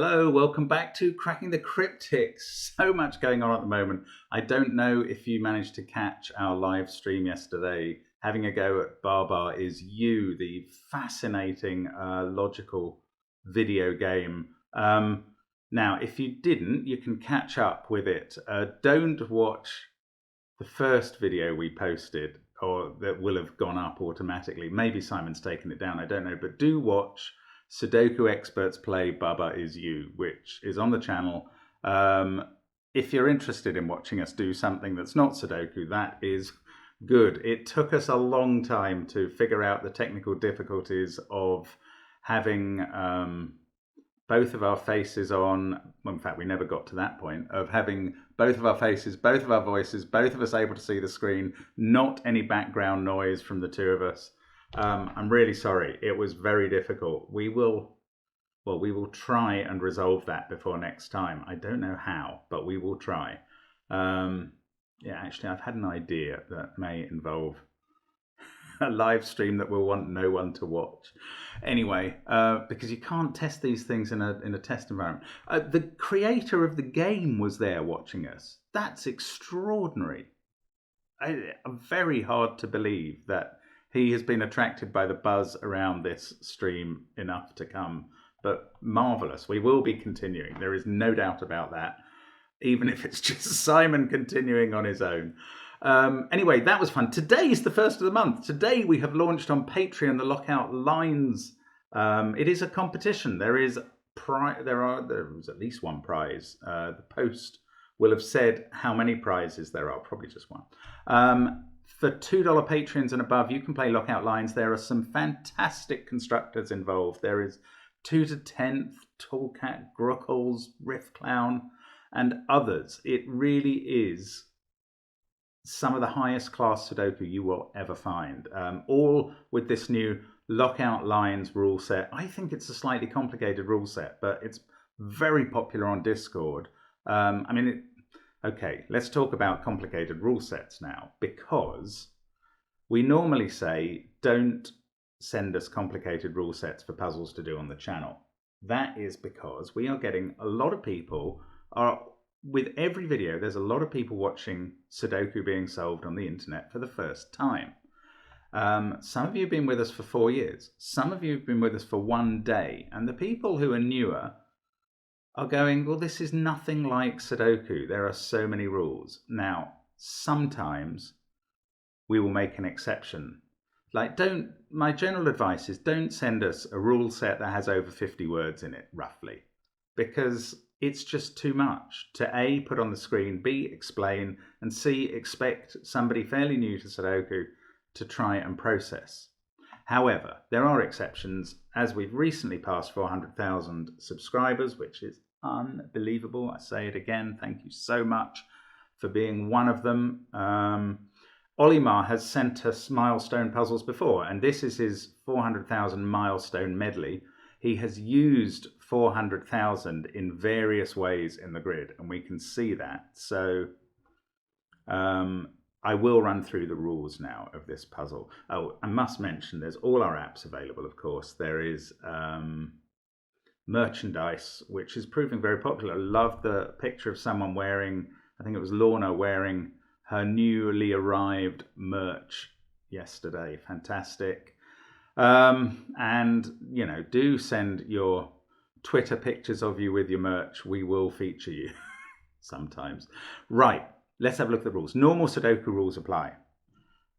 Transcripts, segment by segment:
Hello, welcome back to Cracking the Cryptics. So much going on at the moment. I don't know if you managed to catch our live stream yesterday, having a go at Baba Is You, the fascinating logical video game. Now, if you didn't, you can catch up with it. Don't watch the first video we posted, or that will have gone up automatically. Maybe Simon's taken it down, I don't know, but do watch Sudoku Experts Play Baba Is You, which is on the channel. If you're interested in watching us do something that's not Sudoku, that is good. It took us a long time to figure out the technical difficulties of having both of our faces on. Well, in fact, we never got to that point of having both of our faces, both of our voices, both of us able to see the screen, not any background noise from the two of us. I'm really sorry. It was very difficult. We will try and resolve that before next time. I don't know how, but we will try. Yeah, actually, I've had an idea that may involve a live stream that we'll want no one to watch. Anyway, because you can't test these things in a test environment. The creator of the game was there watching us. That's extraordinary. Very hard to believe that he has been attracted by the buzz around this stream enough to come, but marvelous. We will be continuing. There is no doubt about that, even if it's just Simon continuing on his own. Anyway, that was fun. Today is the first of the month. Today we have launched on Patreon the Lockout Lines. It is a competition. There is at least one prize. The post will have said how many prizes there are. Probably just one. For $2 Patreons and above, you can play Lockout Lines. There are some fantastic constructors involved. There is 2 to 10th, Tallcat, Gruckles, Riff Clown, and others. It really is some of the highest class Sudoku you will ever find. All with this new Lockout Lines rule set. I think it's a slightly complicated rule set, but it's very popular on Discord. Okay, let's talk about complicated rule sets now, because we normally say don't send us complicated rule sets for puzzles to do on the channel. That is because we are getting a lot of people, with every video, there's a lot of people watching Sudoku being solved on the internet for the first time. Some of you have been with us for 4 years. Some of you have been with us for 1 day. And the people who are newer are going, well, this is nothing like Sudoku. There are so many rules. Now, sometimes we will make an exception. My general advice is don't send us a rule set that has over 50 words in it, roughly, because it's just too much to A, put on the screen, B, explain, and C, expect somebody fairly new to Sudoku to try and process. However, there are exceptions, as we've recently passed 400,000 subscribers, which is unbelievable. I say it again, thank you so much for being one of them. Olimar has sent us milestone puzzles before, and this is his 400,000 milestone medley. He has used 400,000 in various ways in the grid, and we can see that. So I will run through the rules now of this puzzle. Oh, I must mention there's all our apps available, of course. There is merchandise, which is proving very popular. I love the picture of someone wearing, I think it was Lorna, wearing her newly arrived merch yesterday. Fantastic. And, you know, do send your Twitter pictures of you with your merch. We will feature you sometimes. Right, let's have a look at the rules. Normal Sudoku rules apply.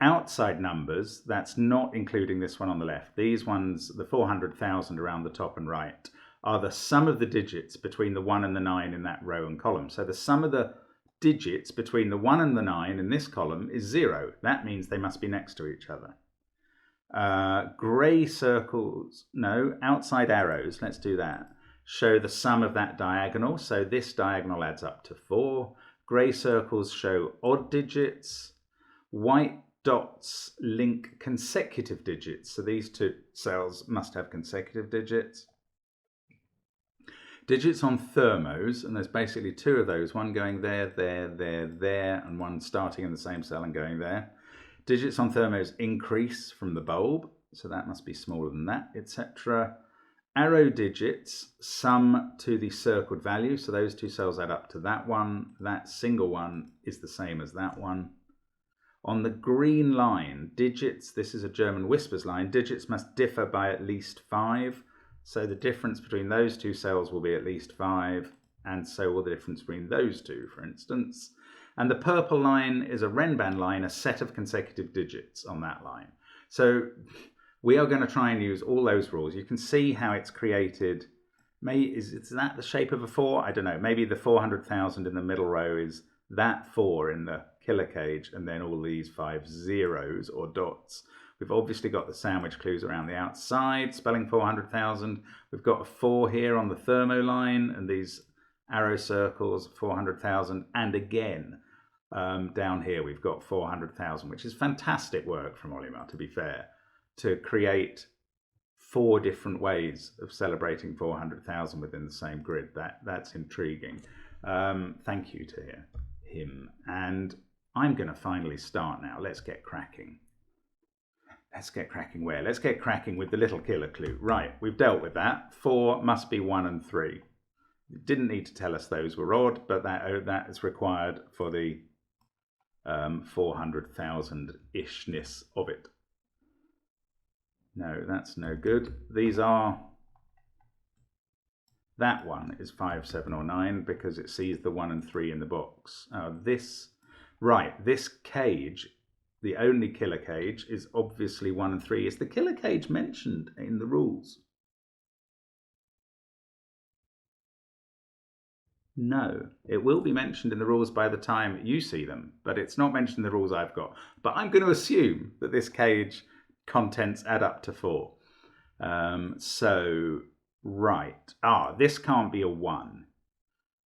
Outside numbers, that's not including this one on the left. These ones, the 400,000 around the top and right, are the sum of the digits between the 1 and the 9 in that row and column. So the sum of the digits between the 1 and the 9 in this column is 0. That means they must be next to each other. Grey circles, no, outside arrows, let's do that, show the sum of that diagonal. So this diagonal adds up to 4. Grey circles show odd digits. White dots link consecutive digits. So these two cells must have consecutive digits. Digits on thermos, and there's basically 2 of those, one going there, there, and one starting in the same cell and going there. Digits on thermos increase from the bulb, so that must be smaller than that, etc. arrow digits sum to the circled value. So those two cells add up to that one. That single one is the same as that one. On the green line, digits, this is a German whispers line, digits must differ by at least 5. So the difference between those two cells will be at least 5, and so will the difference between those two, for instance. And the purple line is a Renban line, a set of consecutive digits on that line. So we are going to try and use all those rules. You can see how it's created. Is that the shape of a 4? I don't know. Maybe the 400,000 in the middle row is that 4 in the killer cage, and then all these 5 zeros or dots. We've obviously got the sandwich clues around the outside, spelling 400,000. We've got a 4 here on the thermo line, and these arrow circles, 400,000. And again, down here, we've got 400,000, which is fantastic work from Olimar, to be fair, to create 4 different ways of celebrating 400,000 within the same grid. That's intriguing. Thank you to him. And I'm going to finally start now. Let's get cracking. Let's get cracking where? Let's get cracking with the little killer clue. Right, we've dealt with that. 4 must be 1 and 3. It didn't need to tell us those were odd, but that is required for the 400,000-ishness of it. No, that's no good. These are... That one is 5, 7, or 9 because it sees the 1 and 3 in the box. This cage, the only killer cage, is obviously 1 and 3. Is the killer cage mentioned in the rules? No, it will be mentioned in the rules by the time you see them, but it's not mentioned in the rules I've got. But I'm going to assume that this cage contents add up to 4. Right. This can't be a 1.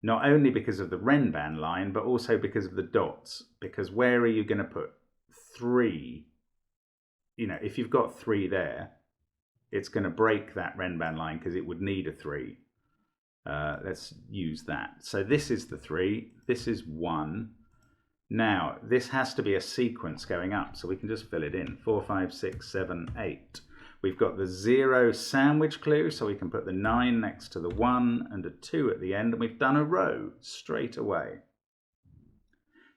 Not only because of the Renban line, but also because of the dots. Because where are you going to put 3? You know, if you've got 3 there, it's going to break that Renban line because it would need a 3. Let's use that. So this is the 3. This is 1. Now, this has to be a sequence going up, so we can just fill it in. 4, 5, 6, 7, 8. We've got the 0 sandwich clue, so we can put the 9 next to the 1 and a 2 at the end, and we've done a row straight away.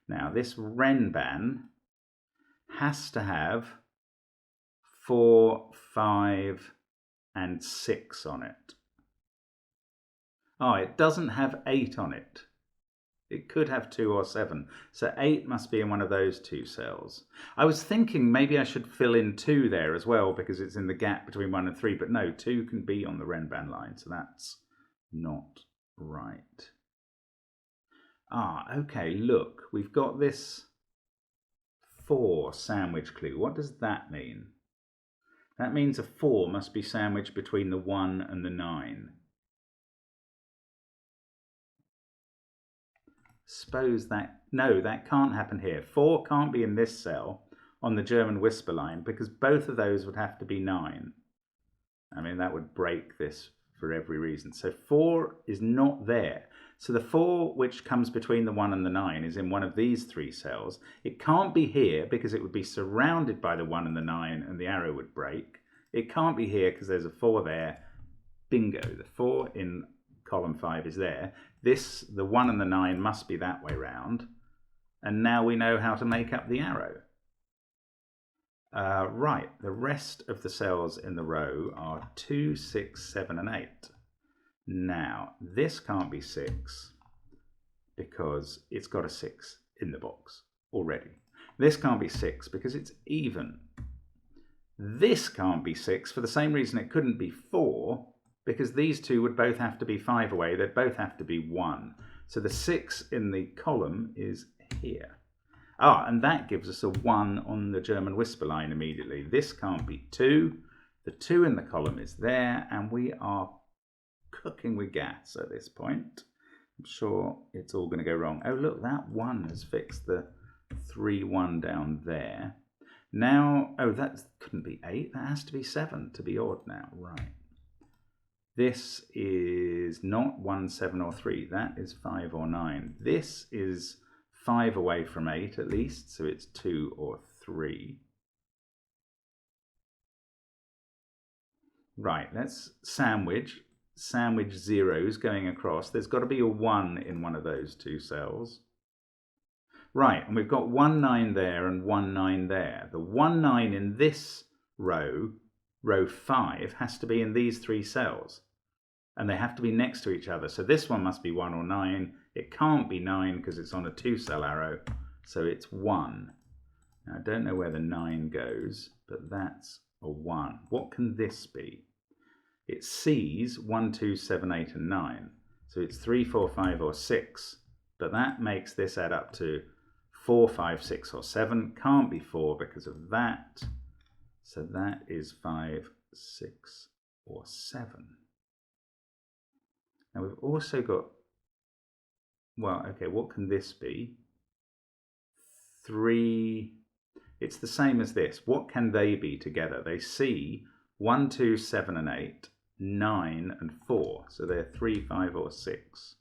Now, this Renban has to have 4, 5, and 6 on it. It doesn't have 8 on it. It could have 2 or 7. So 8 must be in one of those 2 cells. I was thinking maybe I should fill in 2 there as well because it's in the gap between 1 and 3. But no, 2 can be on the Renban line. So that's not right. Okay, look. We've got this 4 sandwich clue. What does that mean? That means a 4 must be sandwiched between the 1 and the 9. Suppose that, no, that can't happen here. 4 can't be in this cell on the German whisper line because both of those would have to be 9. I mean, that would break this for every reason. So 4 is not there. So the 4 which comes between the 1 and the 9 is in one of these 3 cells. It can't be here because it would be surrounded by the 1 and the 9 and the arrow would break. It can't be here because there's a 4 there. Bingo, the 4 in column 5 is there. The 1 and the 9 must be that way round. And now we know how to make up the arrow. Right, the rest of the cells in the row are 2, 6, 7, and 8. Now, this can't be 6 because it's got a 6 in the box already. This can't be 6 because it's even. This can't be 6 for the same reason it couldn't be 4, because these 2 would both have to be 5 away. They'd both have to be 1. So the 6 in the column is here. And that gives us a 1 on the German whisper line immediately. This can't be 2. The 2 in the column is there, and we are cooking with gas at this point. I'm sure it's all going to go wrong. Oh, look, that 1 has fixed the 3, 1 down there. Now, that couldn't be 8. That has to be 7 to be odd now. Right. This is not 1, 7, or 3. That is 5 or 9. This is 5 away from 8 at least, so it's 2 or 3. Right, let's sandwich zeros going across. There's got to be a 1 in one of those two cells. Right, and we've got 1 9 there and 1 9 there. The 1 9 in this row, row 5, has to be in these three cells. And they have to be next to each other. So this one must be 1 or 9. It can't be 9 because it's on a 2-cell arrow. So it's 1. Now, I don't know where the 9 goes, but that's a 1. What can this be? It sees 1, 2, 7, 8, and 9. So it's 3, 4, 5, or 6. But that makes this add up to 4, 5, 6, or 7. Can't be 4 because of that. So that is 5, 6, or 7. Now we've also got, well, okay, what can this be? 3, it's the same as this. What can they be together? They see 1, 2, 7, and 8, 9, and 4. So they're 3, 5, or 6.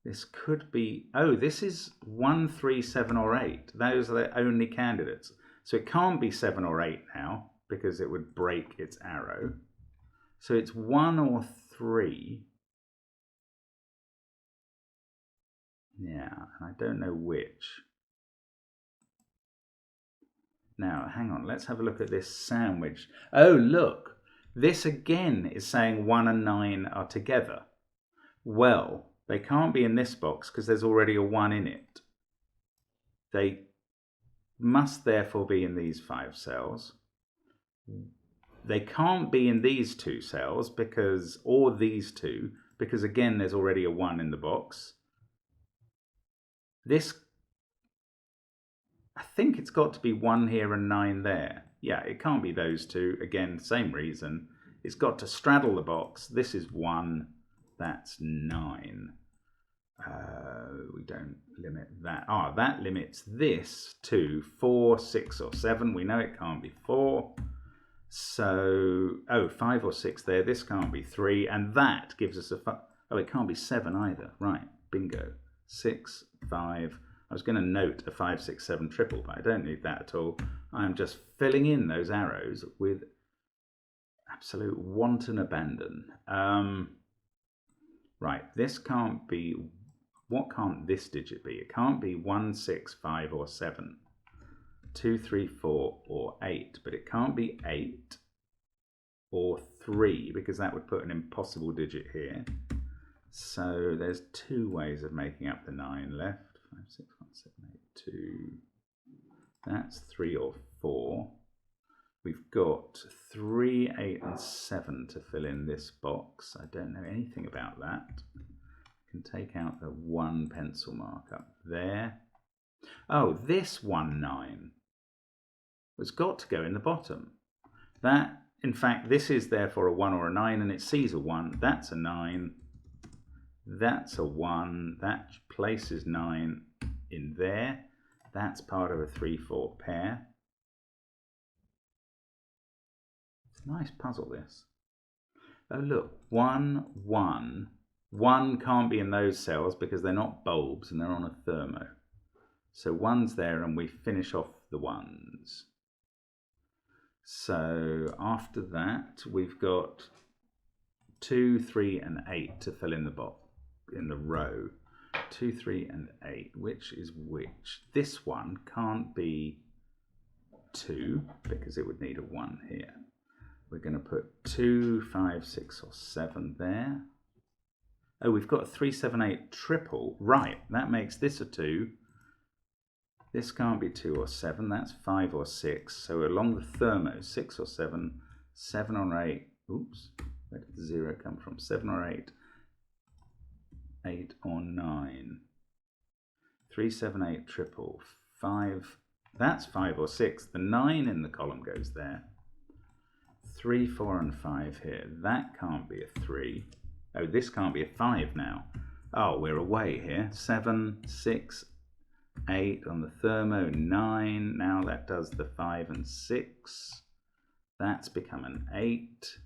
This could be, oh, this is 1, 3, 7, or 8. Those are the only candidates. So it can't be 7 or 8 now because it would break its arrow. So it's 1 or 3. Yeah, and I don't know which. Now, hang on, let's have a look at this sandwich. Oh, look, this again is saying 1 and 9 are together. Well, they can't be in this box because there's already a 1 in it. They must therefore be in these 5 cells. They can't be in these 2 cells because, or these 2, because again there's already a 1 in the box. This, I think it's got to be 1 here and 9 there. Yeah, it can't be those 2. Again, same reason. It's got to straddle the box. This is 1, that's 9. We don't limit that. That limits this to 4, 6, or 7. We know it can't be 4. So, 5 or 6 there. This can't be 3. And that gives us a... Oh, it can't be 7 either. Right, bingo. 6, 5. I was going to note a 5, 6, 7 triple, but I don't need that at all. I'm just filling in those arrows with absolute wanton abandon. Right, this can't be... What can't this digit be? It can't be 1, 6, 5, or 7. 2, 3, 4, or 8. But it can't be 8 or 3 because that would put an impossible digit here. So there's 2 ways of making up the 9 left. 5, 6, 1, 7, 8, 2. That's 3 or 4. We've got 3, 8, and 7 to fill in this box. I don't know anything about that. Can take out the 1 pencil mark up there. Oh, this 1, 9 has got to go in the bottom. That, in fact, this is therefore a 1 or a 9, and it sees a 1. That's a 9. That's a 1. That places 9 in there. That's part of a 3, 4 pair. It's a nice puzzle, this. Oh, look, 1, 1. 1 can't be in those cells because they're not bulbs and they're on a thermo. So 1's there and we finish off the 1's. So after that we've got 2, 3, and 8 to fill in the box in the row. 2, 3, and 8. Which is which? This one can't be 2 because it would need a 1 here. We're going to put 2, 5, 6, or 7 there. Oh, we've got a 3, 7, 8 triple. Right, that makes this a 2. This can't be 2 or 7. That's 5 or 6. So along the thermo, 6 or 7, 7 or 8. Oops, where did the 0 come from? 7 or 8, 8 or 9. 3, 7, 8 triple. 5, that's 5 or 6. The 9 in the column goes there. 3, 4, and 5 here. That can't be a 3. Oh, this can't be a 5 now. Oh, we're away here. 7, 6, 8 on the thermo, 9. Now that does the 5 and 6. That's become an 8.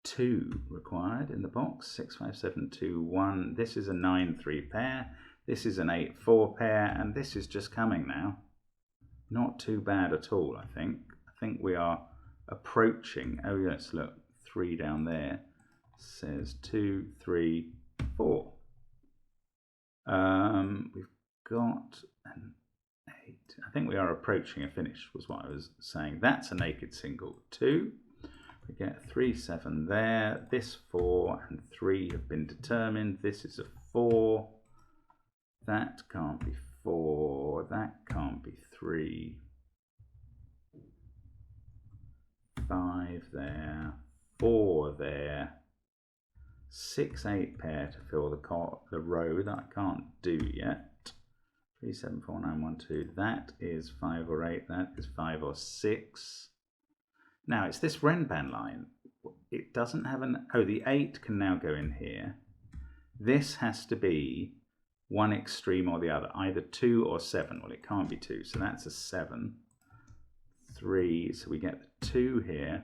2 required in the box. 6, 5, 7, 2, 1. This is a 9, 3 pair. This is an 8, 4 pair. And this is just coming now. Not too bad at all, I think. I think we are approaching, oh yes, look, 3 down there says 2, 3, 4. We've got an 8. I think we are approaching a finish, was what I was saying. That's a naked single. 2. We get 3, 7 there. This 4 and 3 have been determined. This is a 4. That can't be 4. That can't be 3. 5 there. 4 there. 6, 8 pair to fill the row that I can't do yet. 3, 7, 4, 9, 1, 2. That is 5 or 8. That is 5 or 6. Now it's this Renban line. It doesn't have an, oh, the 8 can now go in here. This has to be one extreme or the other, either 2 or 7. Well, it can't be 2, so that's a 7. 3, so we get the 2 here.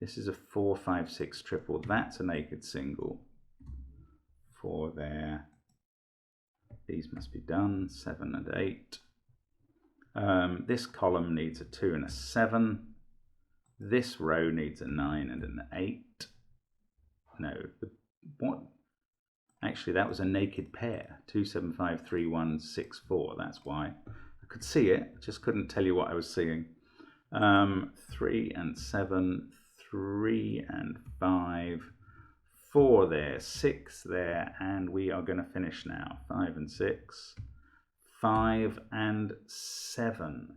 This is a 4, 5, 6 triple. That's a naked single. 4 there. These must be done. 7 and 8. This column needs a 2 and a 7. This row needs a 9 and an 8. No, what? Actually, that was a naked pair. 2, 7, 5, 3, 1, 6, 4. That's why. I could see it, just couldn't tell you what I was seeing. 3 and 7, 3 and 5, 4 there, 6 there, and we are going to finish now. 5 and 6, 5 and 7.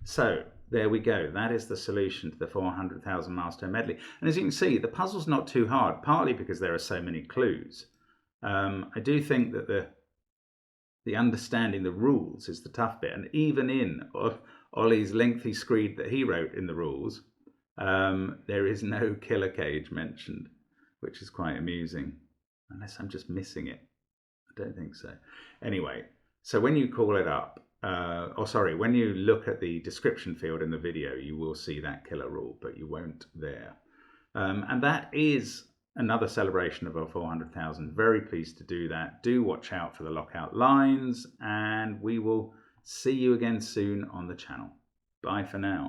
So there we go. That is the solution to the 400,000 milestone medley. And as you can see, the puzzle's not too hard, partly because there are so many clues. I do think that the understanding the rules is the tough bit. And even in Ollie's lengthy screed that he wrote in the rules, there is no killer cage mentioned, which is quite amusing, unless I'm just missing it. I don't think so. Anyway, so when you call it up, when you look at the description field in the video, you will see that killer rule, but you won't there. And that is another celebration of our 400,000. Very pleased to do that. Do watch out for the lockout lines, and we will see you again soon on the channel. Bye for now.